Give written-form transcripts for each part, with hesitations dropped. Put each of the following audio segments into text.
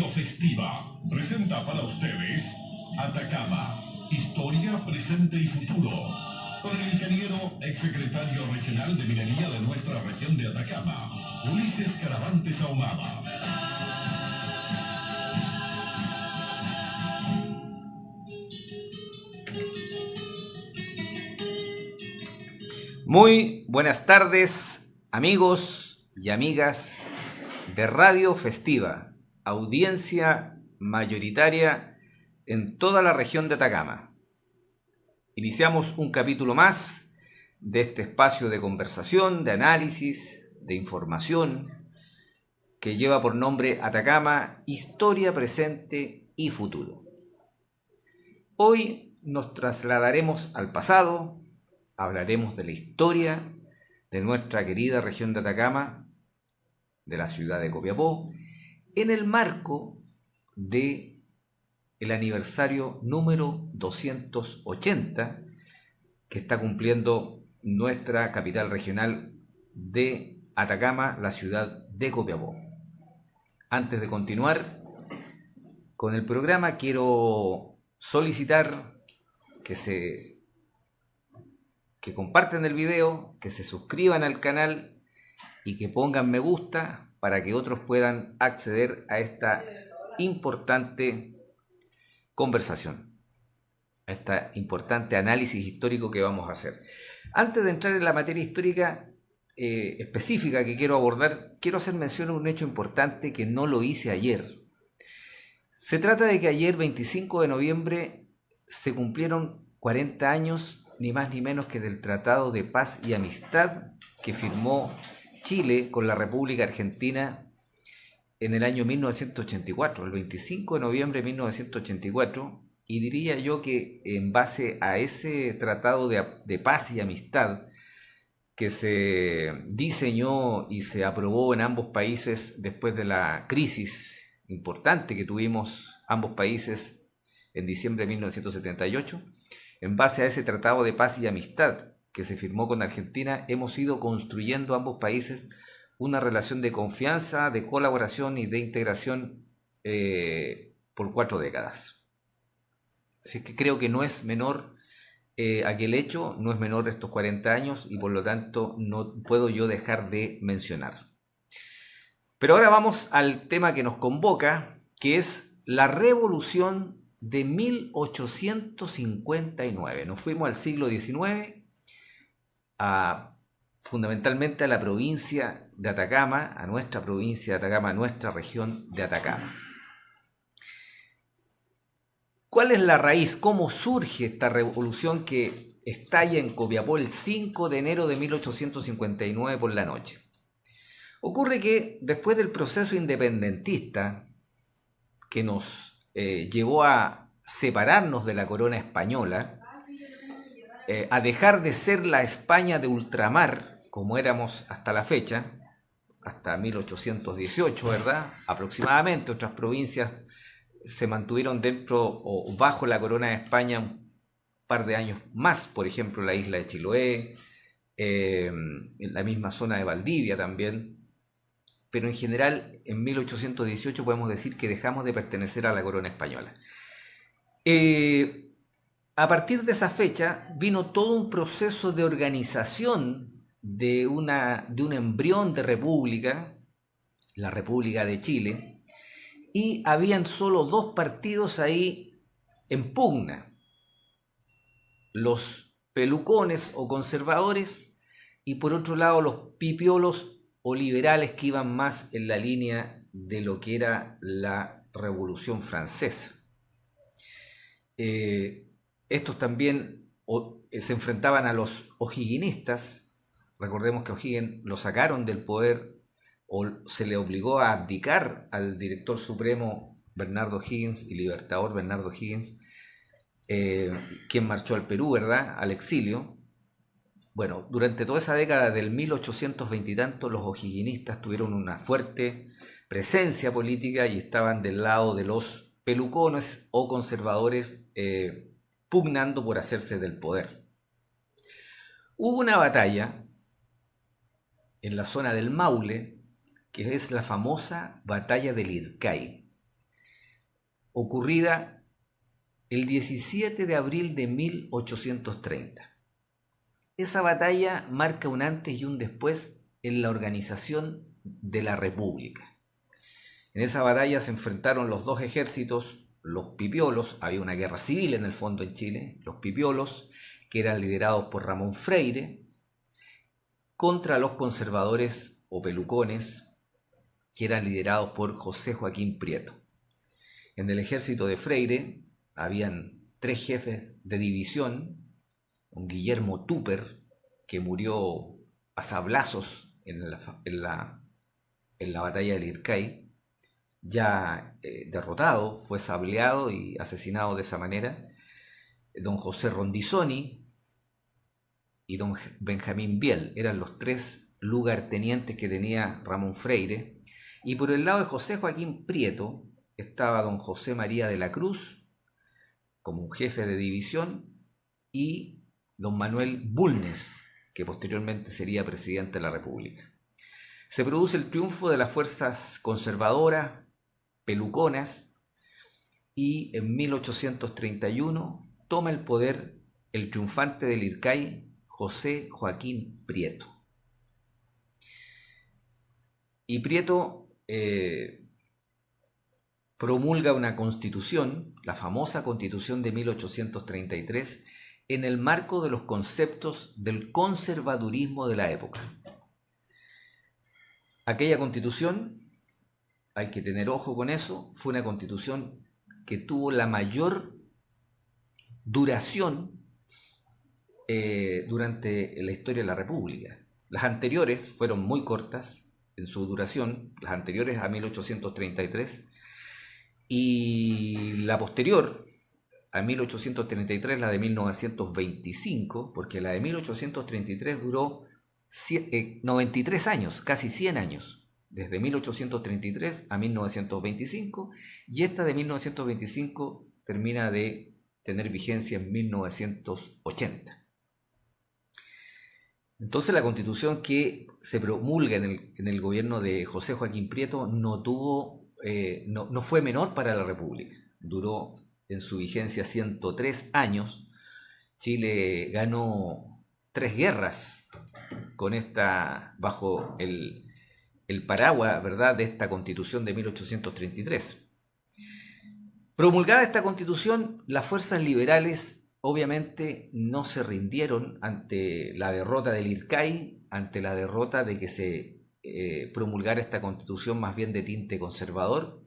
Radio Festiva presenta para ustedes Atacama, historia, presente y futuro, con el ingeniero exsecretario regional de Minería de nuestra región de Atacama, Ulises Caravantes Ahumada. Muy buenas tardes, amigos y amigas de Radio Festiva, audiencia mayoritaria en toda la región de Atacama. Iniciamos un capítulo más de este espacio de conversación, de análisis, de información, que lleva por nombre Atacama, historia, presente y futuro. Hoy nos trasladaremos al pasado. Hablaremos de la historia de nuestra querida región de Atacama, de la ciudad de Copiapó, en el marco del aniversario número 280 que está cumpliendo nuestra capital regional de Atacama, la ciudad de Copiapó. Antes de continuar con el programa, quiero solicitar que compartan el video, que se suscriban al canal y que pongan me gusta para que otros puedan acceder a esta importante conversación, a este importante análisis histórico que vamos a hacer. Antes de entrar en la materia histórica específica que quiero abordar, quiero hacer mención a un hecho importante que no lo hice ayer. Se trata de que ayer, 25 de noviembre, se cumplieron 40 años ni más ni menos que del Tratado de Paz y Amistad que firmó Chile con la República Argentina en el año 1984, el 25 de noviembre de 1984, y diría yo que en base a ese Tratado de Paz y Amistad que se diseñó y se aprobó en ambos países después de la crisis importante que tuvimos ambos países en diciembre de 1978, en base a ese Tratado de Paz y Amistad que se firmó con Argentina, hemos ido construyendo ambos países una relación de confianza, de colaboración y de integración por 4 décadas. Así que creo que no es menor aquel hecho, no es menor estos 40 años y por lo tanto no puedo yo dejar de mencionar. Pero ahora vamos al tema que nos convoca, que es la revolución de 1859. Nos fuimos al siglo XIX, fundamentalmente a la provincia de Atacama, a nuestra provincia de Atacama, a nuestra región de Atacama. ¿Cuál es la raíz? ¿Cómo surge esta revolución que estalla en Copiapó el 5 de enero de 1859 por la noche? Ocurre que después del proceso independentista que nos llevó a separarnos de la corona española, a dejar de ser la España de ultramar, como éramos hasta la fecha, hasta 1818, ¿verdad? Aproximadamente, otras provincias se mantuvieron dentro o bajo la corona de España un par de años más, por ejemplo, la isla de Chiloé, en la misma zona de Valdivia también. Pero en general, en 1818 podemos decir que dejamos de pertenecer a la corona española. A partir de esa fecha vino todo un proceso de organización de un embrión de república, la República de Chile, y habían solo 2 partidos ahí en pugna: los pelucones o conservadores y por otro lado los pipiolos o liberales que iban más en la línea de lo que era la Revolución Francesa. Estos también se enfrentaban a los o'higginistas. Recordemos que O'Higgins lo sacaron del poder o se le obligó a abdicar al director supremo Bernardo O'Higgins y libertador Bernardo O'Higgins, quien marchó al Perú, ¿verdad?, al exilio. Bueno, durante toda esa década del 1820 y tanto, los o'higginistas tuvieron una fuerte presencia política y estaban del lado de los pelucones o conservadores, pugnando por hacerse del poder. Hubo una batalla en la zona del Maule, que es la famosa batalla del Ircay. ocurrida el 17 de abril de 1830. Esa batalla marca un antes y un después en la organización de la República. En esa batalla se enfrentaron los dos ejércitos, los pipiolos, había una guerra civil en el fondo en Chile, los pipiolos, que eran liderados por Ramón Freire, contra los conservadores o pelucones, que eran liderados por José Joaquín Prieto. En el ejército de Freire habían 3 jefes de división, un Guillermo Tupper, que murió a sablazos en la batalla del Ircay, ya derrotado, fue sableado y asesinado de esa manera, don José Rondizoni y don Benjamín Biel, eran los 3 lugartenientes que tenía Ramón Freire, y por el lado de José Joaquín Prieto estaba don José María de la Cruz como un jefe de división y don Manuel Bulnes, que posteriormente sería presidente de la República. Se produce el triunfo de las fuerzas conservadoras, peluconas, y en 1831 toma el poder el triunfante del Ircay, José Joaquín Prieto. Y Prieto promulga una constitución, la famosa Constitución de 1833, en el marco de los conceptos del conservadurismo de la época. Aquella constitución, hay que tener ojo con eso, fue una constitución que tuvo la mayor duración durante la historia de la República. Las anteriores fueron muy cortas en su duración, las anteriores a 1833, y la posterior a 1833, la de 1925, porque la de 1833 duró 93 años, casi 100 años, desde 1833 a 1925, y esta de 1925 termina de tener vigencia en 1980. Entonces la constitución que se promulga en el gobierno de José Joaquín Prieto no fue menor para la República. Duró en su vigencia 103 años. Chile ganó 3 guerras con bajo el paraguas, ¿verdad?, de esta constitución de 1833. Promulgada esta constitución, las fuerzas liberales obviamente no se rindieron ante la derrota del Ircay, ante la derrota de que se promulgara esta constitución más bien de tinte conservador,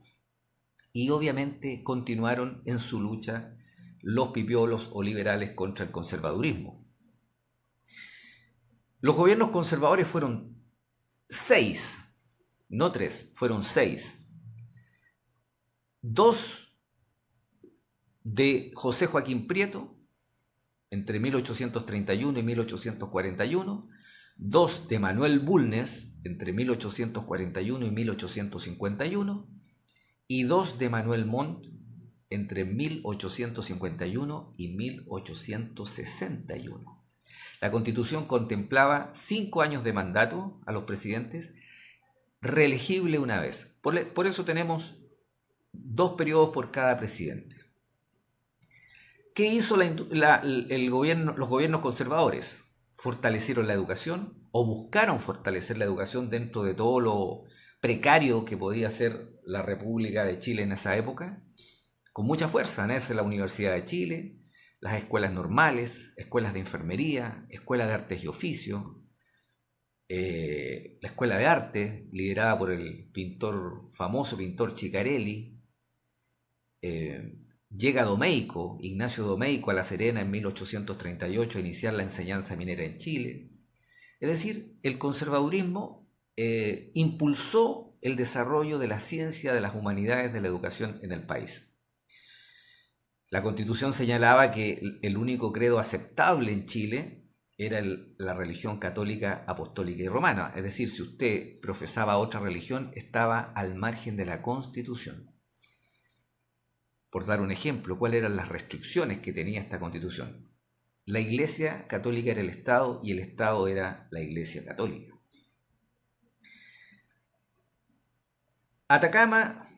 y obviamente continuaron en su lucha los pipiolos o liberales contra el conservadurismo. Los gobiernos conservadores fueron 6, no 3, fueron 6. 2 de José Joaquín Prieto, entre 1831 y 1841, 2 de Manuel Bulnes, entre 1841 y 1851, y 2 de Manuel Montt, entre 1851 y 1861. La Constitución contemplaba 5 años de mandato a los presidentes, reelegible una vez. Por eso tenemos 2 periodos por cada presidente. ¿Qué hizo los gobiernos conservadores? Fortalecieron la educación, o buscaron fortalecer la educación dentro de todo lo precario que podía ser la República de Chile en esa época, con mucha fuerza. Nace la Universidad de Chile, las escuelas normales, escuelas de enfermería, escuelas de artes y oficios, la escuela de arte liderada por el famoso pintor Chicarelli. Llega Ignacio Domeyko a La Serena en 1838 a iniciar la enseñanza minera en Chile. Es decir, el conservadurismo impulsó el desarrollo de la ciencia, de las humanidades, de la educación en el país. La Constitución señalaba que el único credo aceptable en Chile era la religión católica, apostólica y romana. Es decir, si usted profesaba otra religión, estaba al margen de la Constitución. Por dar un ejemplo, ¿cuáles eran las restricciones que tenía esta Constitución? La Iglesia Católica era el Estado y el Estado era la Iglesia Católica. Atacama,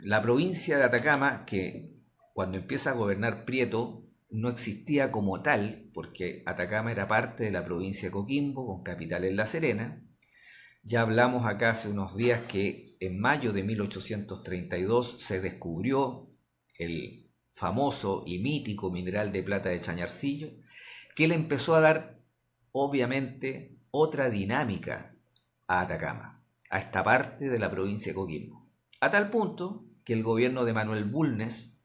la provincia de Atacama, que cuando empieza a gobernar Prieto no existía como tal, porque Atacama era parte de la provincia de Coquimbo, con capital en La Serena. Ya hablamos acá hace unos días que en mayo de 1832 se descubrió el famoso y mítico mineral de plata de Chañarcillo, que le empezó a dar, obviamente, otra dinámica a Atacama, a esta parte de la provincia de Coquimbo. A tal punto que el gobierno de Manuel Bulnes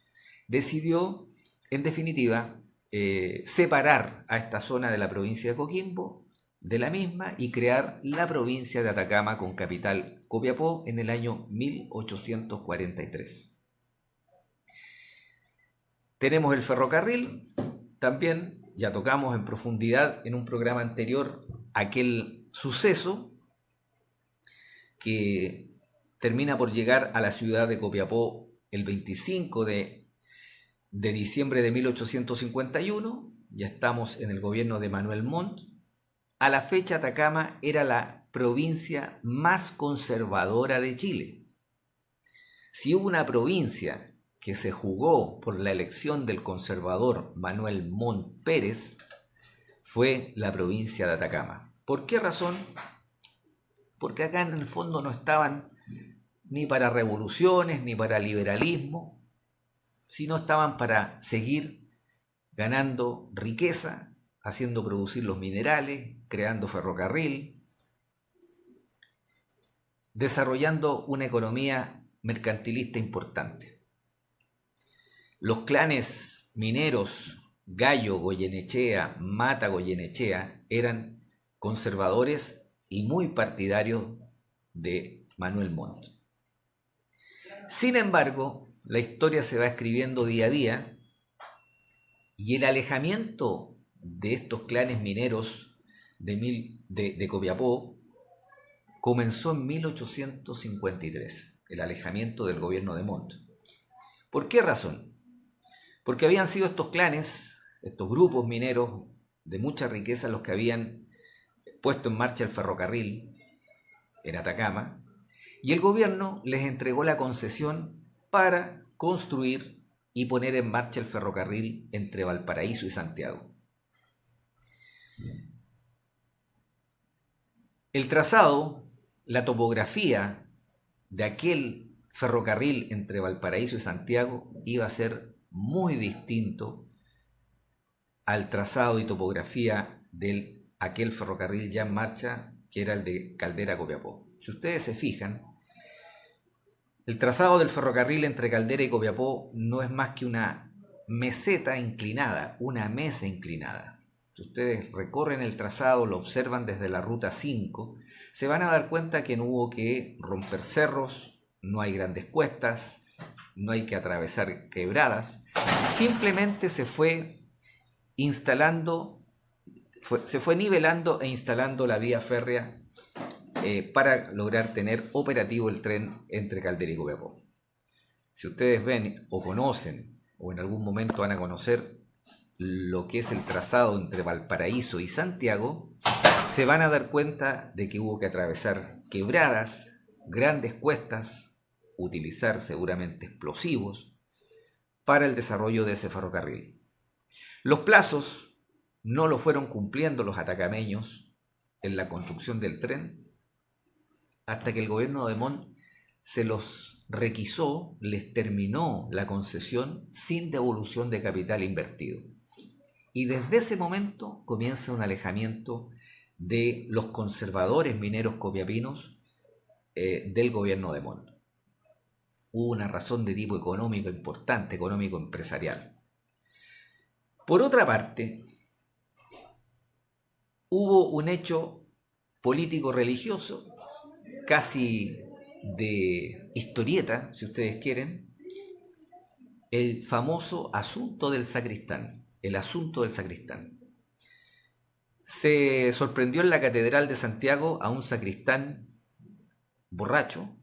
decidió, en definitiva, separar a esta zona de la provincia de Coquimbo de la misma y crear la provincia de Atacama con capital Copiapó en el año 1843. Tenemos el ferrocarril, también ya tocamos en profundidad en un programa anterior aquel suceso que termina por llegar a la ciudad de Copiapó el 25 de diciembre de 1851, ya estamos en el gobierno de Manuel Montt. A la fecha Atacama era la provincia más conservadora de Chile. Si hubo una provincia que se jugó por la elección del conservador Manuel Montt Pérez, fue la provincia de Atacama. ¿Por qué razón? Porque acá en el fondo no estaban ni para revoluciones ni para liberalismo, sino estaban para seguir ganando riqueza, haciendo producir los minerales, creando ferrocarril, desarrollando una economía mercantilista importante. Los clanes mineros Gallo Goyenechea, Mata Goyenechea eran conservadores y muy partidarios de Manuel Montt. Sin embargo, la historia se va escribiendo día a día y el alejamiento de estos clanes mineros de Copiapó comenzó en 1853, el alejamiento del gobierno de Montt. ¿Por qué razón? Porque habían sido estos clanes, estos grupos mineros de mucha riqueza, los que habían puesto en marcha el ferrocarril en Atacama, y el gobierno les entregó la concesión para construir y poner en marcha el ferrocarril entre Valparaíso y Santiago. El trazado, la topografía de aquel ferrocarril entre Valparaíso y Santiago iba a ser muy distinto al trazado y topografía de aquel ferrocarril ya en marcha, que era el de Caldera a Copiapó. Si ustedes se fijan, el trazado del ferrocarril entre Caldera y Copiapó no es más que una meseta inclinada, una mesa inclinada. Si ustedes recorren el trazado, lo observan desde la ruta 5, se van a dar cuenta que no hubo que romper cerros, no hay grandes cuestas, no hay que atravesar quebradas, simplemente se fue instalando, se fue nivelando e instalando la vía férrea para lograr tener operativo el tren entre Caldera y Copiapó. Si ustedes ven o conocen o en algún momento van a conocer lo que es el trazado entre Valparaíso y Santiago, se van a dar cuenta de que hubo que atravesar quebradas, grandes cuestas, utilizar seguramente explosivos para el desarrollo de ese ferrocarril. Los plazos no lo fueron cumpliendo los atacameños en la construcción del tren hasta que el gobierno de Montt se los requisó, les terminó la concesión sin devolución de capital invertido. Y desde ese momento comienza un alejamiento de los conservadores mineros copiapinos del gobierno de Montt. Hubo una razón de tipo económico importante, económico empresarial. Por otra parte, hubo un hecho político-religioso, casi de historieta, si ustedes quieren, el famoso asunto del sacristán, el asunto del sacristán. Se sorprendió en la Catedral de Santiago a un sacristán borracho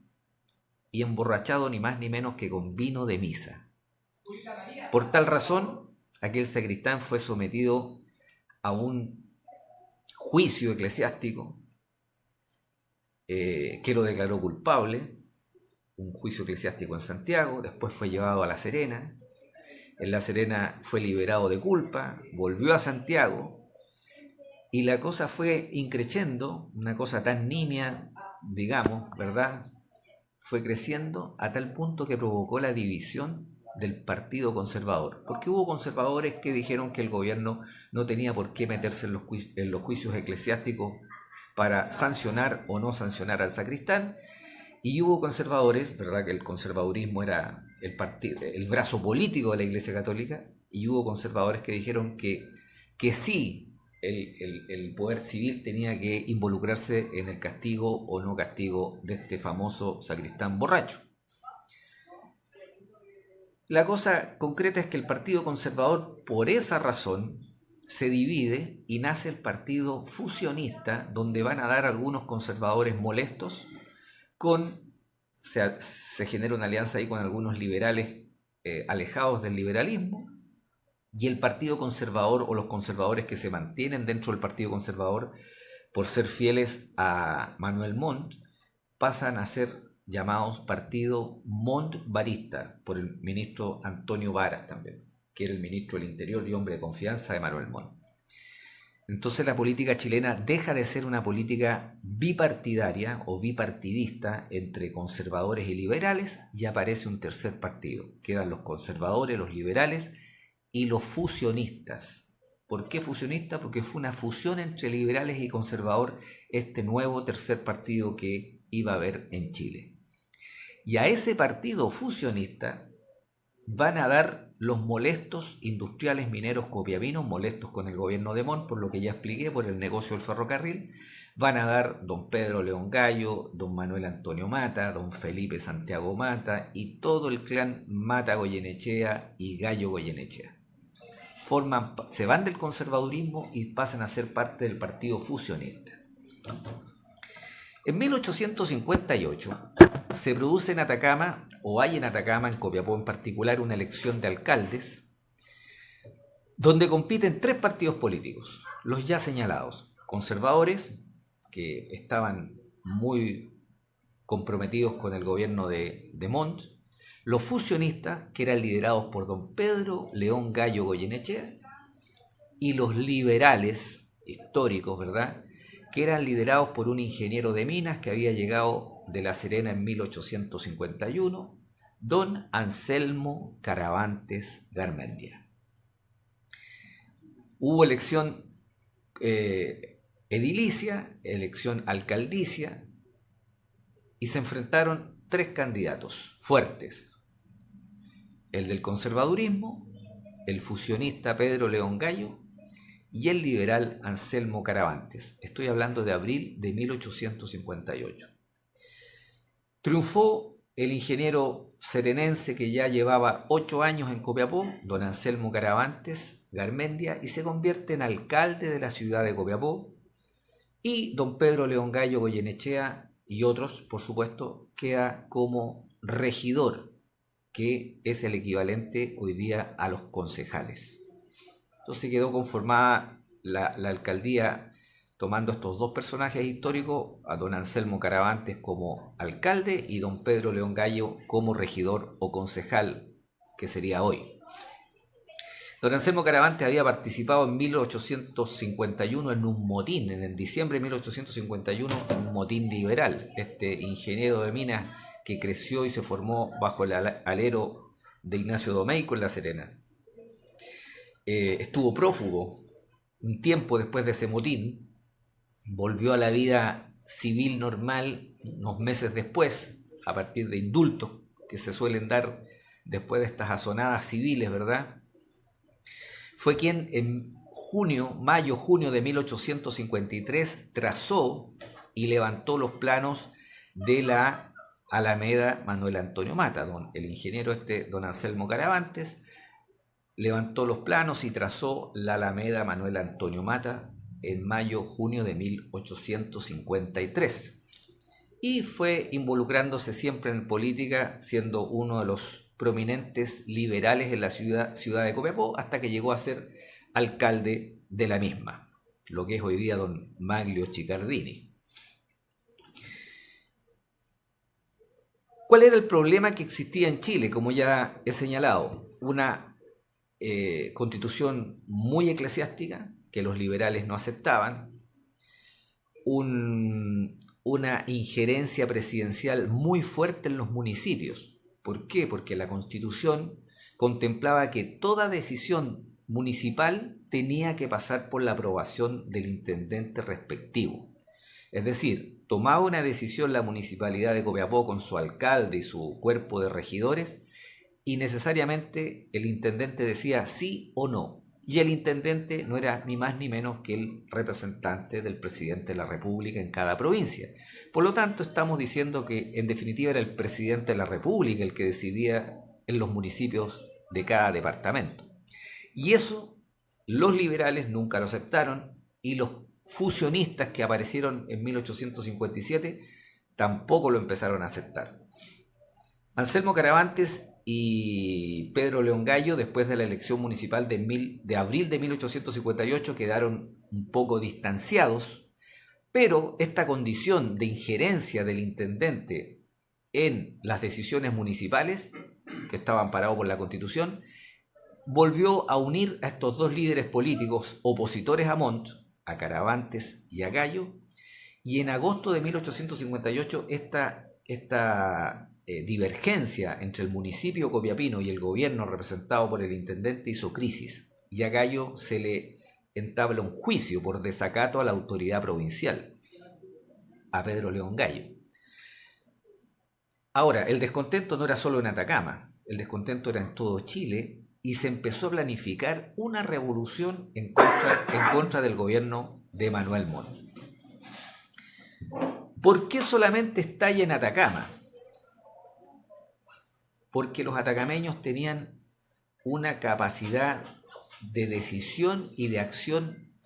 y emborrachado ni más ni menos que con vino de misa. Por tal razón, aquel sacristán fue sometido a un juicio eclesiástico que lo declaró culpable un juicio eclesiástico en Santiago, después fue llevado a La Serena, en La Serena fue liberado de culpa, volvió a Santiago y la cosa fue increciendo, una cosa tan nimia, digamos, ¿verdad? Fue creciendo a tal punto que provocó la división del Partido Conservador, porque hubo conservadores que dijeron que el gobierno no tenía por qué meterse en los juicios eclesiásticos para sancionar o no sancionar al sacristán, y hubo conservadores, ¿verdad? Que el conservadurismo era el brazo político de la Iglesia Católica, y hubo conservadores que dijeron que sí, el poder civil tenía que involucrarse en el castigo o no castigo de este famoso sacristán borracho. La cosa concreta es que el Partido Conservador, por esa razón, se divide y nace el Partido Fusionista, donde van a dar algunos conservadores molestos se genera una alianza ahí con algunos liberales alejados del liberalismo, y el Partido Conservador o los conservadores que se mantienen dentro del Partido Conservador por ser fieles a Manuel Montt pasan a ser llamados Partido Montt-Varista por el ministro Antonio Varas también, que era el ministro del Interior y hombre de confianza de Manuel Montt. Entonces la política chilena deja de ser una política bipartidaria o bipartidista entre conservadores y liberales y aparece un tercer partido. Quedan los conservadores, los liberales y los fusionistas. ¿Por qué fusionistas? Porque fue una fusión entre liberales y conservador este nuevo tercer partido que iba a haber en Chile. Y a ese partido fusionista van a dar los molestos industriales mineros copiapinos, molestos con el gobierno de Montt, por lo que ya expliqué, por el negocio del ferrocarril. Van a dar don Pedro León Gallo, don Manuel Antonio Mata, don Felipe Santiago Mata y todo el clan Mata Goyenechea y Gallo Goyenechea. Se van del conservadurismo y pasan a ser parte del partido fusionista. En 1858 se produce en Atacama, o hay en Atacama, en Copiapó en particular, una elección de alcaldes donde compiten tres partidos políticos, los ya señalados: conservadores, que estaban muy comprometidos con el gobierno de Montt; los fusionistas, que eran liderados por don Pedro León Gallo Goyenechea; y los liberales históricos, ¿verdad?, que eran liderados por un ingeniero de minas que había llegado de La Serena en 1851, don Anselmo Caravantes Garmendia. Hubo elección edilicia, elección alcaldicia, y se enfrentaron tres candidatos fuertes: el del conservadurismo, el fusionista Pedro León Gallo y el liberal Anselmo Caravantes. Estoy hablando de abril de 1858. Triunfó el ingeniero serenense que ya llevaba 8 años en Copiapó, don Anselmo Caravantes Garmendia, y se convierte en alcalde de la ciudad de Copiapó. Y don Pedro León Gallo Goyenechea y otros, por supuesto, queda como regidor, que es el equivalente hoy día a los concejales. Entonces quedó conformada la alcaldía tomando estos dos personajes históricos, a don Anselmo Caravantes como alcalde y don Pedro León Gallo como regidor o concejal, que sería hoy. Don Anselmo Caravantes había participado en 1851 en un motín, en diciembre de 1851, en un motín liberal. Este ingeniero de minas que creció y se formó bajo el alero de Ignacio Domeyko en La Serena. Estuvo prófugo un tiempo después de ese motín, volvió a la vida civil normal unos meses después, a partir de indultos que se suelen dar después de estas azonadas civiles, ¿verdad? Fue quien en mayo-junio de 1853 trazó y levantó los planos de la Alameda Manuel Antonio Mata. El ingeniero don Anselmo Caravantes levantó los planos y trazó la Alameda Manuel Antonio Mata en mayo-junio de 1853. Y fue involucrándose siempre en política, siendo uno de los prominentes liberales en la ciudad de Copiapó, hasta que llegó a ser alcalde de la misma, lo que es hoy día don Maglio Chicardini. ¿Cuál era el problema que existía en Chile? Como ya he señalado, una constitución muy eclesiástica que los liberales no aceptaban, una injerencia presidencial muy fuerte en los municipios. ¿Por qué? Porque la Constitución contemplaba que toda decisión municipal tenía que pasar por la aprobación del intendente respectivo. Es decir, tomaba una decisión la municipalidad de Copiapó con su alcalde y su cuerpo de regidores y necesariamente el intendente decía sí o no. Y el intendente no era ni más ni menos que el representante del presidente de la República en cada provincia. Por lo tanto, estamos diciendo que en definitiva era el presidente de la República el que decidía en los municipios de cada departamento. Y eso los liberales nunca lo aceptaron y los fusionistas que aparecieron en 1857 tampoco lo empezaron a aceptar. Anselmo Caravantes y Pedro León Gallo, después de la elección municipal de abril de 1858, quedaron un poco distanciados, pero esta condición de injerencia del intendente en las decisiones municipales, que estaban parados por la Constitución, volvió a unir a estos dos líderes políticos opositores a Montt, a Caravantes y a Gallo, y en agosto de 1858 esta divergencia entre el municipio copiapino y el gobierno representado por el intendente hizo crisis, y a Gallo se le entabla un juicio por desacato a la autoridad provincial, a Pedro León Gallo. Ahora, el descontento no era solo en Atacama, el descontento era en todo Chile, y se empezó a planificar una revolución en contra del gobierno de Manuel Montt. ¿Por qué solamente estalla en Atacama? Porque los atacameños tenían una capacidad de decisión y de acción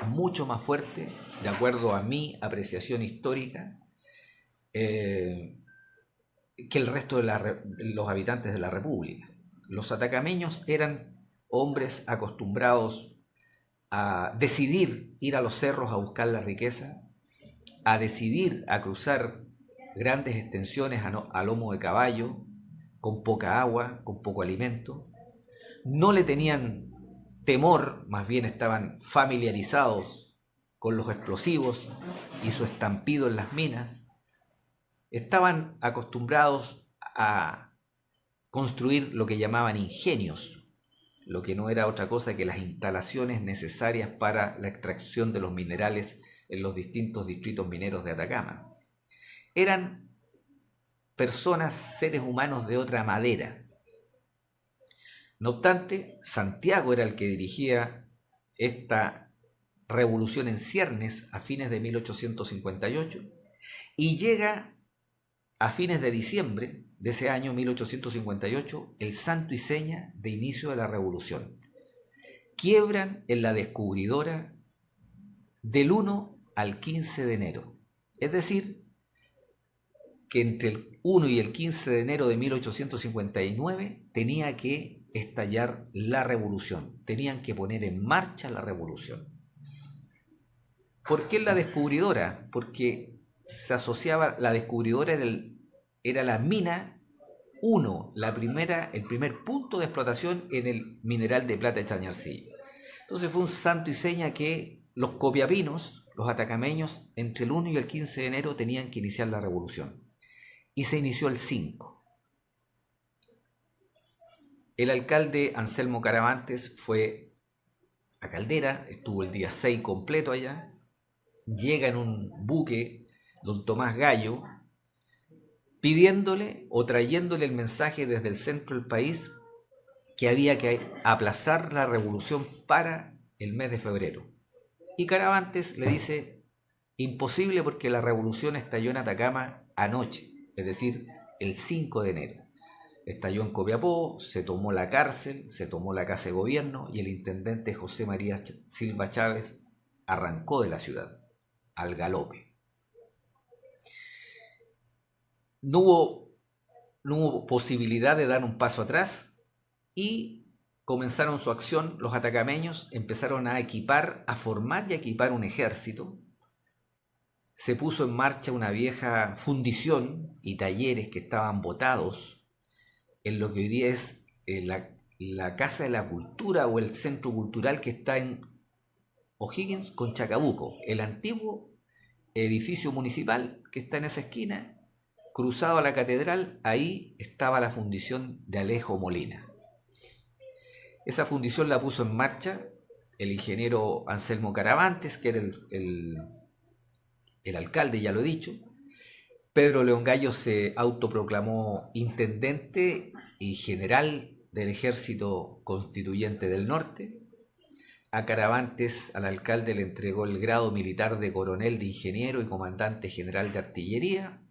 mucho más fuerte, de acuerdo a mi apreciación histórica, que el resto de los habitantes de la República. Los atacameños eran hombres acostumbrados a decidir ir a los cerros a buscar la riqueza, a decidir a cruzar grandes extensiones a lomo de caballo, con poca agua, con poco alimento. No le tenían temor, más bien estaban familiarizados con los explosivos y su estampido en las minas. Estaban acostumbrados a construir lo que llamaban ingenios, lo que no era otra cosa que las instalaciones necesarias para la extracción de los minerales en los distintos distritos mineros de Atacama. Eran personas, seres humanos de otra madera. No obstante, Santiago era el que dirigía esta revolución en ciernes a fines de 1858 y llega a fines de diciembre de ese año 1858 el santo y seña de inicio de la revolución. Quiebran en la descubridora del 1 al 15 de enero. Es decir, que entre el 1 y el 15 de enero de 1859 tenía que estallar la revolución. Tenían que poner en marcha la revolución. ¿Por qué la descubridora? Porque se asociaba, la descubridora era la mina 1, el primer punto de explotación en el mineral de plata de Chañarcillo. Entonces fue un santo y seña que los copiapinos, los atacameños, entre el 1 y el 15 de enero tenían que iniciar la revolución. Y se inició el 5. El alcalde Anselmo Caravantes fue a Caldera, estuvo el día 6 completo allá, llega en un buque don Tomás Gallo, pidiéndole o trayéndole el mensaje desde el centro del país que había que aplazar la revolución para el mes de febrero. Y Caravantes le dice, imposible porque la revolución estalló en Atacama anoche, es decir, el 5 de enero. Estalló en Copiapó, se tomó la cárcel, se tomó la casa de gobierno y el intendente José María Silva Chávez arrancó de la ciudad, al galope. No hubo posibilidad de dar un paso atrás y comenzaron su acción. Los atacameños empezaron a formar y a equipar un ejército. se puso en marcha una vieja fundición y talleres que estaban botados en lo que hoy día es la Casa de la Cultura o el Centro Cultural que está en O'Higgins con Chacabuco, el antiguo edificio municipal que está en esa esquina, cruzado a la catedral. Ahí estaba la fundición de Alejo Molina. Esa fundición la puso en marcha el ingeniero Anselmo Caravantes, que era el alcalde, ya lo he dicho. Pedro León Gallo se autoproclamó intendente y general del Ejército Constituyente del Norte. A Caravantes, al alcalde, le entregó el grado militar de coronel de ingeniero y comandante general de artillería.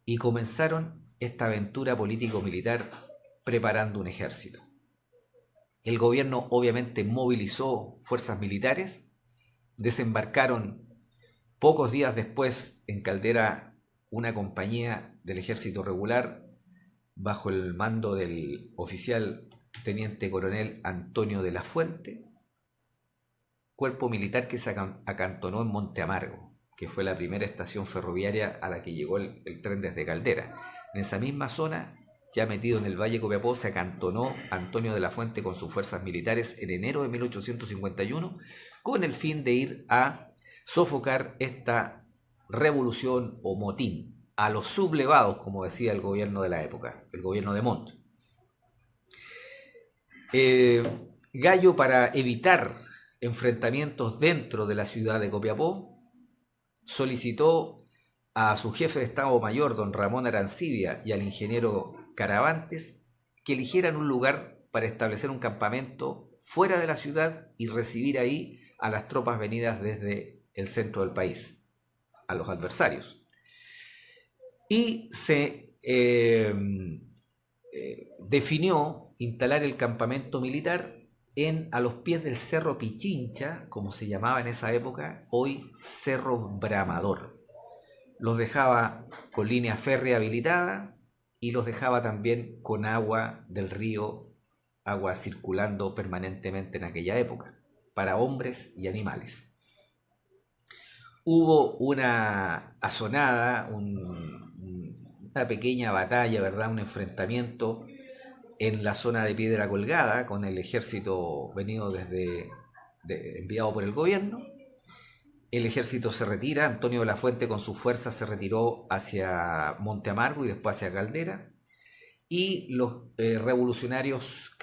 Y comenzaron esta aventura político-militar preparando un ejército. El gobierno obviamente movilizó fuerzas militares, desembarcaron pocos días después en Caldera una compañía del ejército regular bajo el mando del oficial teniente coronel Antonio de la Fuente, cuerpo militar que se acantonó en Monte Amargo, que fue la primera estación ferroviaria a la que llegó el tren desde Caldera. En esa misma zona, ya metido en el Valle Copiapó, se acantonó Antonio de la Fuente con sus fuerzas militares en enero de 1851, con el fin de ir a sofocar esta revolución o motín a los sublevados, como decía el gobierno de la época, el gobierno de Montt. Gallo, para evitar enfrentamientos dentro de la ciudad de Copiapó, solicitó a su jefe de Estado Mayor, don Ramón Arancibia, y al ingeniero Caravantes que eligieran un lugar para establecer un campamento fuera de la ciudad y recibir ahí a las tropas venidas desde el centro del país, a los adversarios. Y se definió instalar el campamento militar a los pies del Cerro Pichincha, como se llamaba en esa época, hoy Cerro Bramador. Los dejaba con línea férrea habilitada y los dejaba también con agua del río, agua circulando permanentemente en aquella época, para hombres y animales. Hubo una azonada, una pequeña batalla, ¿verdad? Un enfrentamiento en la zona de Piedra Colgada con el ejército venido enviado por el gobierno. El ejército se retira, Antonio de la Fuente con sus fuerzas se retiró hacia Monte Amargo y después hacia Caldera, y los revolucionarios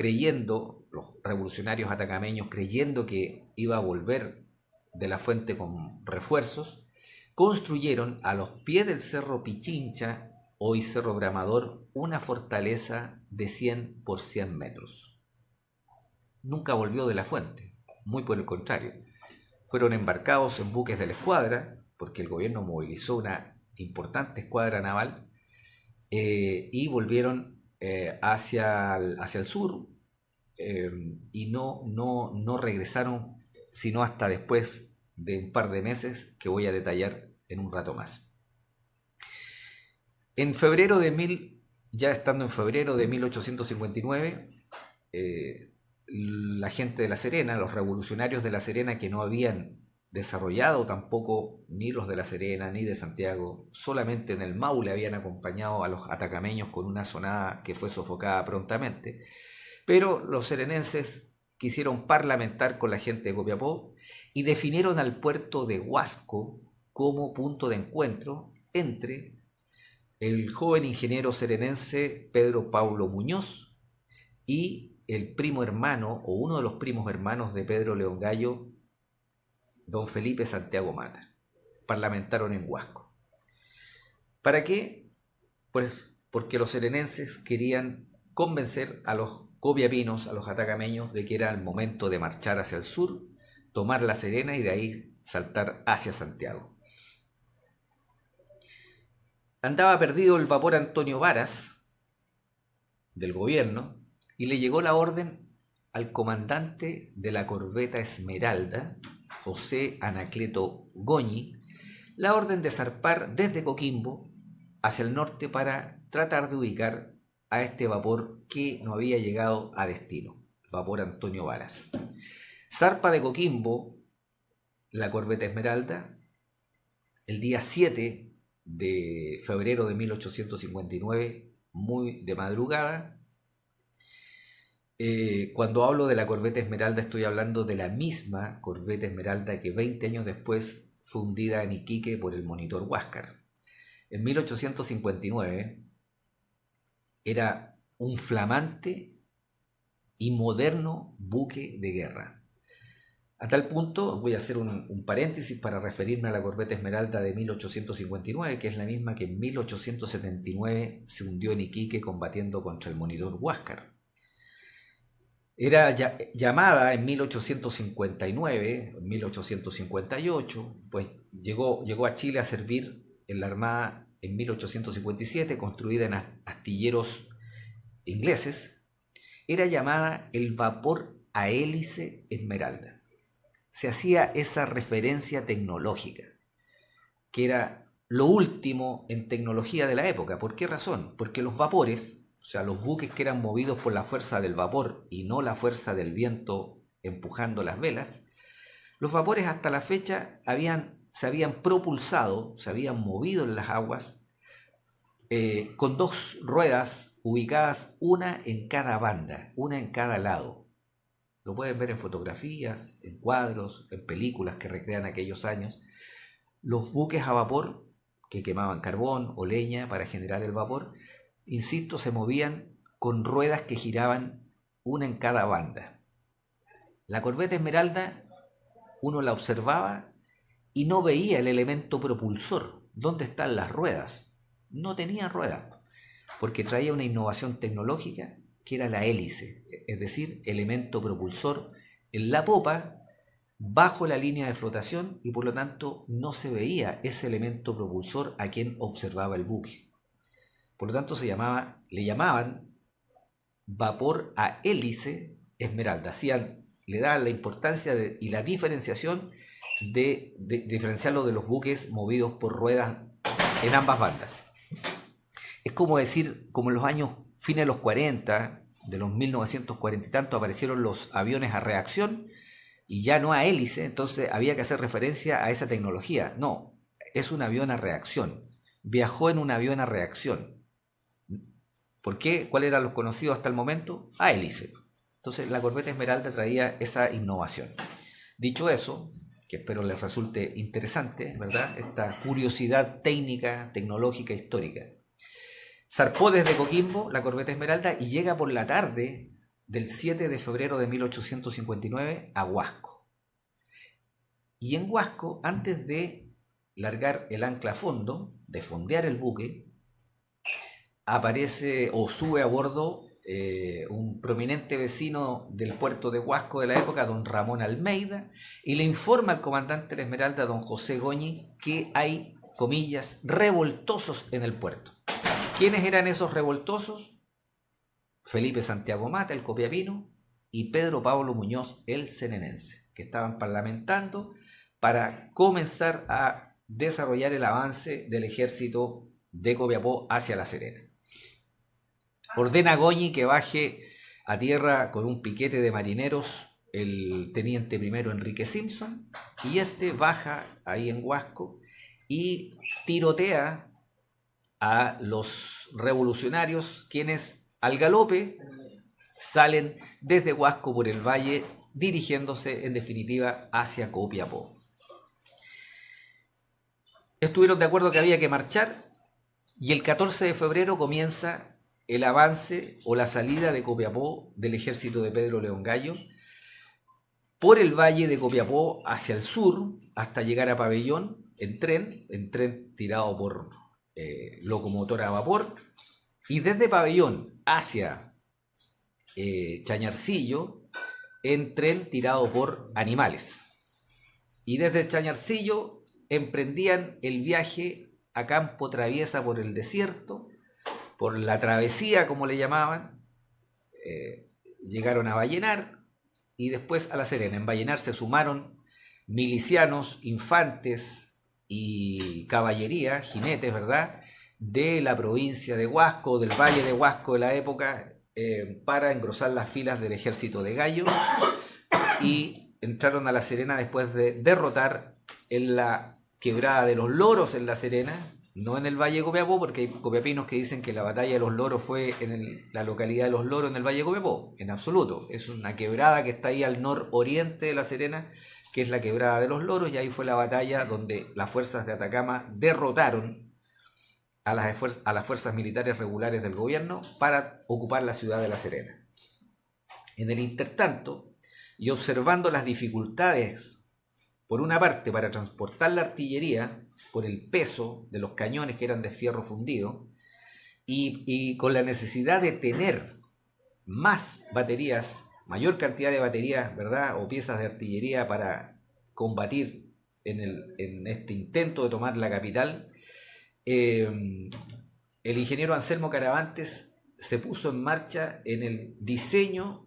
atacameños, creyendo que iba a volver de la Fuente con refuerzos, construyeron a los pies del Cerro Pichincha, hoy Cerro Bramador, una fortaleza de 100 por 100 metros. Nunca volvió de la Fuente, muy por el contrario. Fueron embarcados en buques de la escuadra, porque el gobierno movilizó una importante escuadra naval, y volvieron hacia el sur, y no regresaron sino hasta después de un par de meses que voy a detallar en un rato más. Ya estando en febrero de 1859, la gente de La Serena, los revolucionarios de La Serena, que no habían desarrollado tampoco ni los de La Serena ni de Santiago, solamente en el Maule habían acompañado a los atacameños con una sonada que fue sofocada prontamente, pero los serenenses quisieron parlamentar con la gente de Copiapó y definieron al puerto de Huasco como punto de encuentro entre el joven ingeniero serenense Pedro Paulo Muñoz y el primo hermano o uno de los primos hermanos de Pedro León Gallo, don Felipe Santiago Mata. Parlamentaron en Huasco. ¿Para qué? Pues porque los serenenses querían convencer a los copiapinos, a los atacameños, de que era el momento de marchar hacia el sur, tomar La Serena y de ahí saltar hacia Santiago. Andaba perdido el vapor Antonio Varas del gobierno y le llegó la orden al comandante de la corbeta Esmeralda, José Anacleto Goñi, la orden de zarpar desde Coquimbo hacia el norte para tratar de ubicar a este vapor que no había llegado a destino, el vapor Antonio Varas. Zarpa de Coquimbo la corbeta Esmeralda, el día 7 de febrero de 1859, muy de madrugada. Cuando hablo de la corbeta Esmeralda, estoy hablando de la misma corbeta Esmeralda que 20 años después fue hundida en Iquique por el monitor Huáscar. En 1859 era un flamante y moderno buque de guerra. A tal punto, voy a hacer un paréntesis para referirme a la corbeta Esmeralda de 1859, que es la misma que en 1879 se hundió en Iquique combatiendo contra el monitor Huáscar. Era llamada en 1859, 1858, pues llegó a Chile a servir en la Armada en 1857, construida en astilleros ingleses. Era llamada el vapor a hélice Esmeralda. Se hacía esa referencia tecnológica, que era lo último en tecnología de la época. ¿Por qué razón? Porque los vapores, o sea, los buques que eran movidos por la fuerza del vapor y no la fuerza del viento empujando las velas, los vapores hasta la fecha se habían propulsado, se habían movido en las aguas con dos ruedas ubicadas una en cada banda, una en cada lado. Lo pueden ver en fotografías, en cuadros, en películas que recrean aquellos años. Los buques a vapor que quemaban carbón o leña para generar el vapor, insisto, se movían con ruedas que giraban una en cada banda. La corbeta Esmeralda, uno la observaba y no veía el elemento propulsor. ¿Dónde están las ruedas? No tenía ruedas, porque traía una innovación tecnológica que era la hélice, es decir, elemento propulsor en la popa, bajo la línea de flotación, y por lo tanto no se veía ese elemento propulsor a quien observaba el buque. Por lo tanto le llamaban vapor a hélice Esmeralda. Le daban la importancia y la diferenciación de diferenciarlo de los buques movidos por ruedas en ambas bandas. Es como decir, como en los años fines de los 40, de los 1940 y tanto, aparecieron los aviones a reacción y ya no a hélice, entonces había que hacer referencia a esa tecnología. No, es un avión a reacción. Viajó en un avión a reacción. ¿Por qué? ¿Cuáles eran los conocidos hasta el momento? A hélice. Entonces la corbeta Esmeralda traía esa innovación. Dicho eso, que espero les resulte interesante, ¿verdad? Esta curiosidad técnica, tecnológica, histórica. Zarpó desde Coquimbo la corbeta Esmeralda y llega por la tarde del 7 de febrero de 1859 a Huasco. Y en Huasco, antes de largar el ancla a fondo, de fondear el buque, aparece o sube a bordo un prominente vecino del puerto de Huasco de la época, don Ramón Almeida, y le informa al comandante de la Esmeralda, don José Goñi, que hay, comillas, revoltosos en el puerto. ¿Quiénes eran esos revoltosos? Felipe Santiago Mata, el copiapino, y Pedro Pablo Muñoz, el cenenense, que estaban parlamentando para comenzar a desarrollar el avance del ejército de Copiapó hacia La Serena. Ordena a Goñi que baje a tierra con un piquete de marineros el teniente primero Enrique Simpson, y este baja ahí en Huasco y tirotea a los revolucionarios, quienes al galope salen desde Huasco por el valle, dirigiéndose en definitiva hacia Copiapó. Estuvieron de acuerdo que había que marchar, y el 14 de febrero comienza el avance o la salida de Copiapó del ejército de Pedro León Gallo por el valle de Copiapó hacia el sur hasta llegar a Pabellón en tren tirado por locomotora a vapor, y desde Pabellón hacia Chañarcillo en tren tirado por animales, y desde Chañarcillo emprendían el viaje a campo traviesa por el desierto, por la travesía como le llamaban. Llegaron a Vallenar y después a La Serena. En Vallenar se sumaron milicianos, infantes y caballería, jinetes, ¿verdad?, de la provincia de Huasco, del valle de Huasco de la época, para engrosar las filas del ejército de Gallo, y entraron a La Serena después de derrotar en la Quebrada de los Loros en La Serena, no en el Valle de Copiapó, porque hay copiapinos que dicen que la batalla de los Loros fue en la localidad de Los Loros en el Valle de Copiapó. En absoluto, es una quebrada que está ahí al nororiente de La Serena, que es la Quebrada de los Loros, y ahí fue la batalla donde las fuerzas de Atacama derrotaron a las fuerzas militares regulares del gobierno para ocupar la ciudad de La Serena. En el intertanto, y observando las dificultades, por una parte, para transportar la artillería por el peso de los cañones que eran de fierro fundido, y con la necesidad de tener más baterías, mayor cantidad de baterías, ¿verdad?, o piezas de artillería para combatir en este intento de tomar la capital, el ingeniero Anselmo Caravantes se puso en marcha en el diseño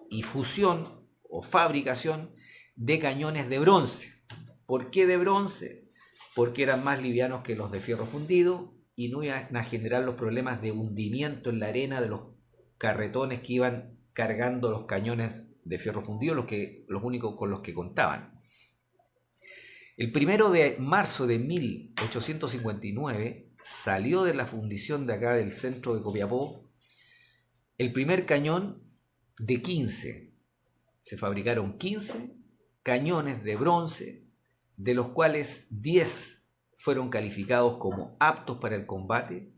y fusión o fabricación de cañones de bronce. ¿Por qué de bronce? Porque eran más livianos que los de fierro fundido y no iban a generar los problemas de hundimiento en la arena de los carretones que iban cargando los cañones de fierro fundido, los únicos con los que contaban. El 1 de marzo de 1859 salió de la fundición de acá del centro de Copiapó el primer cañón de 15. Se fabricaron 15 cañones de bronce, de los cuales 10 fueron calificados como aptos para el combate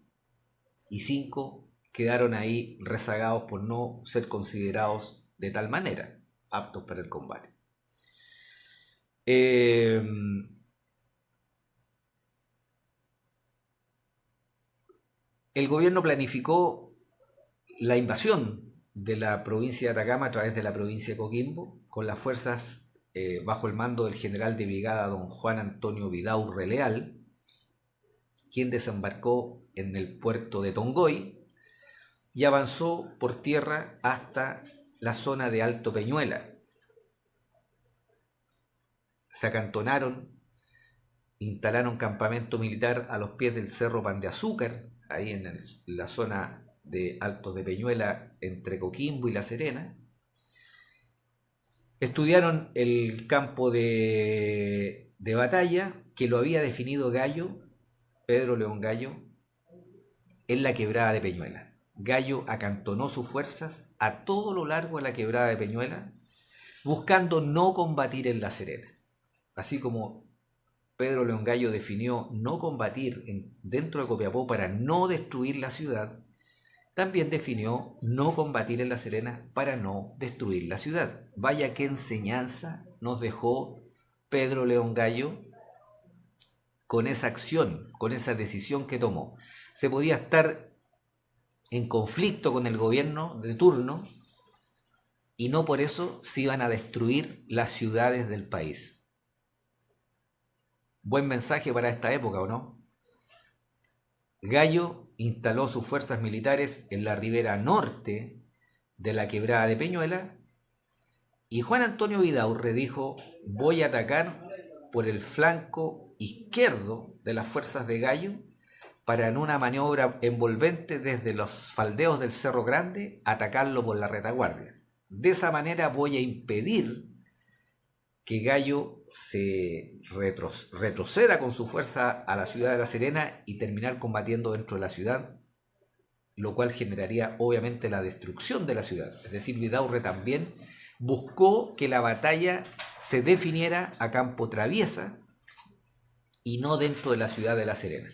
y 5 quedaron ahí rezagados por no ser considerados de tal manera aptos para el combate. El gobierno planificó la invasión de la provincia de Atacama a través de la provincia de Coquimbo con las fuerzas bajo el mando del general de brigada don Juan Antonio Vidaurre Leal, quien desembarcó en el puerto de Tongoy y avanzó por tierra hasta la zona de Alto Peñuela. Se acantonaron, instalaron campamento militar a los pies del Cerro Pan de Azúcar, ahí en la zona de Altos de Peñuela, entre Coquimbo y La Serena. Estudiaron el campo de batalla que lo había definido Gallo, Pedro León Gallo, en la Quebrada de Peñuela. Gallo acantonó sus fuerzas a todo lo largo de la Quebrada de Peñuela, buscando no combatir en La Serena. Así como Pedro León Gallo definió no combatir dentro de Copiapó para no destruir la ciudad, también definió no combatir en La Serena para no destruir la ciudad. Vaya qué enseñanza nos dejó Pedro León Gallo con esa acción, con esa decisión que tomó. Se podía estar en conflicto con el gobierno de turno y no por eso se iban a destruir las ciudades del país. Buen mensaje para esta época, ¿o no? Gallo instaló sus fuerzas militares en la ribera norte de la Quebrada de Peñuela y Juan Antonio Vidaurre dijo: voy a atacar por el flanco izquierdo de las fuerzas de Gallo para en una maniobra envolvente desde los faldeos del Cerro Grande atacarlo por la retaguardia. De esa manera voy a impedir que Gallo se retroceda con su fuerza a la ciudad de La Serena y terminar combatiendo dentro de la ciudad, lo cual generaría obviamente la destrucción de la ciudad. Es decir, Vidaurre también buscó que la batalla se definiera a campo traviesa y no dentro de la ciudad de La Serena.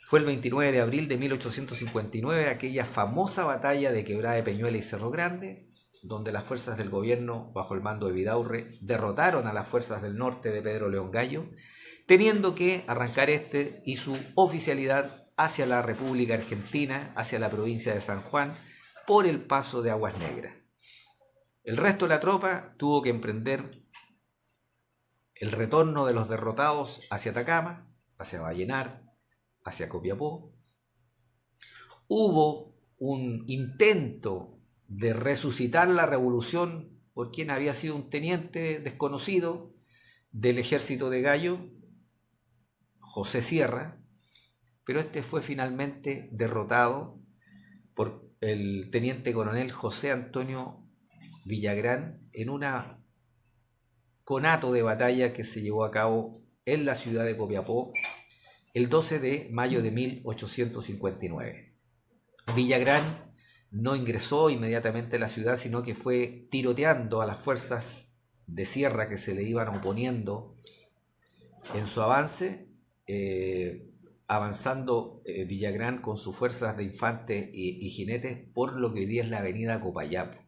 Fue el 29 de abril de 1859 aquella famosa batalla de Quebrada de Peñuela y Cerro Grande, donde las fuerzas del gobierno, bajo el mando de Vidaurre, derrotaron a las fuerzas del norte de Pedro León Gallo, teniendo que arrancar y su oficialidad hacia la República Argentina, hacia la provincia de San Juan, por el paso de Aguas Negras. El resto de la tropa tuvo que emprender el retorno de los derrotados hacia Atacama, hacia Vallenar, hacia Copiapó. Hubo un intento de resucitar la revolución por quien había sido un teniente desconocido del ejército de Gallo, José Sierra, pero este fue finalmente derrotado por el teniente coronel José Antonio Villagrán en una conato de batalla que se llevó a cabo en la ciudad de Copiapó el 12 de mayo de 1859. Villagrán no ingresó inmediatamente a la ciudad, sino que fue tiroteando a las fuerzas de sierra que se le iban oponiendo en su avance, avanzando Villagrán con sus fuerzas de infantes y jinetes por lo que hoy día es la avenida Copayapo.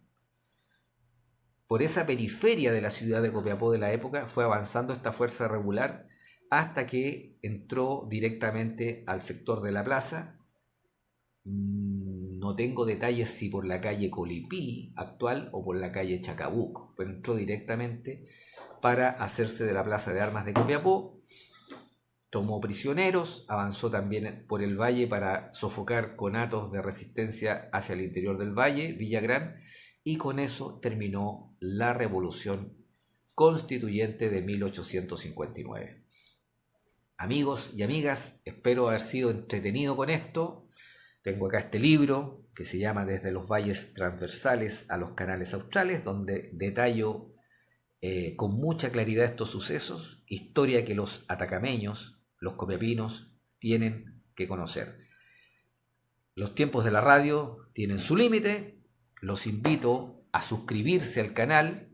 Por esa periferia de la ciudad de Copiapó de la época fue avanzando esta fuerza regular hasta que entró directamente al sector de la plaza. No tengo detalles si por la calle Colipí actual o por la calle Chacabuco, pero entró directamente para hacerse de la plaza de armas de Copiapó. Tomó prisioneros, avanzó también por el valle para sofocar conatos de resistencia hacia el interior del valle, Villagrán, y con eso terminó la revolución constituyente de 1859. Amigos y amigas, espero haber sido entretenido con esto. Tengo acá este libro que se llama Desde los valles transversales a los canales australes, donde detallo con mucha claridad estos sucesos, historia que los atacameños, los copiapinos, tienen que conocer. Los tiempos de la radio tienen su límite. Los invito a suscribirse al canal,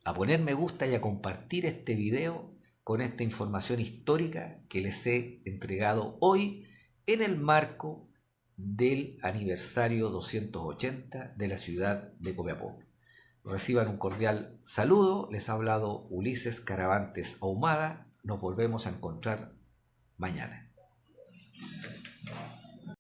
a poner me gusta y a compartir este video con esta información histórica que les he entregado hoy en el marco del aniversario 280 de la ciudad de Copiapó. Reciban un cordial saludo. Les ha hablado Ulises Caravantes Ahumada. Nos volvemos a encontrar mañana.